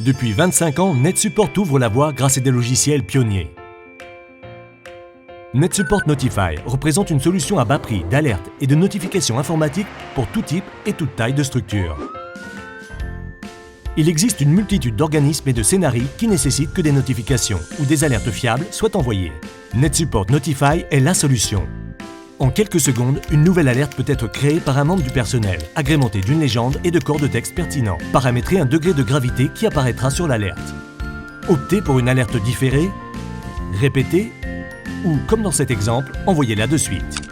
Depuis 25 ans, NetSupport ouvre la voie grâce à des logiciels pionniers. NetSupport Notify représente une solution à bas prix d'alerte et de notification informatique pour tout type et toute taille de structure. Il existe une multitude d'organismes et de scénarios qui nécessitent que des notifications ou des alertes fiables soient envoyées. NetSupport Notify est la solution. En quelques secondes, une nouvelle alerte peut être créée par un membre du personnel, agrémentée d'une légende et de corps de texte pertinents. Paramétrez un degré de gravité qui apparaîtra sur l'alerte. Optez pour une alerte différée, répétée ou, comme dans cet exemple, envoyez-la de suite.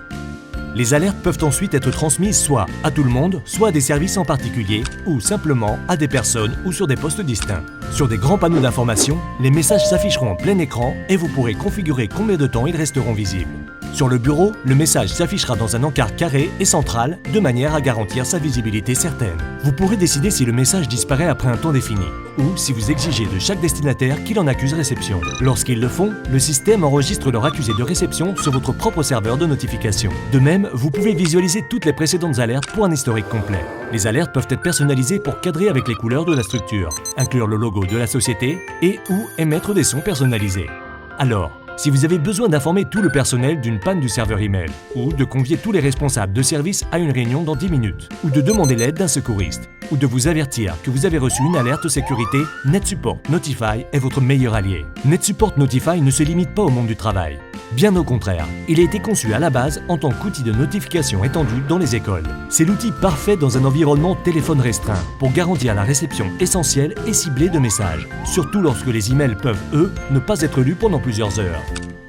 Les alertes peuvent ensuite être transmises soit à tout le monde, soit à des services en particulier, ou simplement à des personnes ou sur des postes distincts. Sur des grands panneaux d'information, les messages s'afficheront en plein écran et vous pourrez configurer combien de temps ils resteront visibles. Sur le bureau, le message s'affichera dans un encart carré et central, de manière à garantir sa visibilité certaine. Vous pourrez décider si le message disparaît après un temps défini, ou si vous exigez de chaque destinataire qu'il en accuse réception. Lorsqu'ils le font, le système enregistre leur accusé de réception sur votre propre serveur de notification. De même, vous pouvez visualiser toutes les précédentes alertes pour un historique complet. Les alertes peuvent être personnalisées pour cadrer avec les couleurs de la structure, inclure le logo de la société et ou émettre des sons personnalisés. Alors, si vous avez besoin d'informer tout le personnel d'une panne du serveur email, ou de convier tous les responsables de service à une réunion dans 10 minutes, ou de demander l'aide d'un secouriste, ou de vous avertir que vous avez reçu une alerte sécurité, NetSupport Notify est votre meilleur allié. NetSupport Notify ne se limite pas au monde du travail. Bien au contraire, il a été conçu à la base en tant qu'outil de notification étendu dans les écoles. C'est l'outil parfait dans un environnement téléphone restreint pour garantir la réception essentielle et ciblée de messages, surtout lorsque les emails peuvent, eux, ne pas être lus pendant plusieurs heures.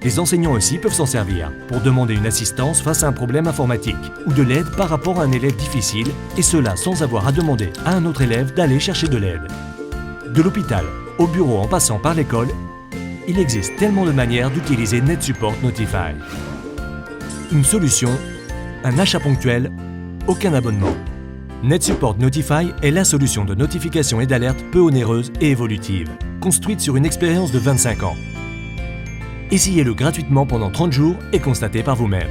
Les enseignants aussi peuvent s'en servir pour demander une assistance face à un problème informatique ou de l'aide par rapport à un élève difficile, et cela sans avoir à demander à un autre élève d'aller chercher de l'aide. De l'hôpital au bureau en passant par l'école, il existe tellement de manières d'utiliser NetSupport Notify. Une solution, un achat ponctuel, aucun abonnement. NetSupport Notify est la solution de notification et d'alerte peu onéreuse et évolutive, construite sur une expérience de 25 ans. Essayez-le gratuitement pendant 30 jours et constatez par vous-même.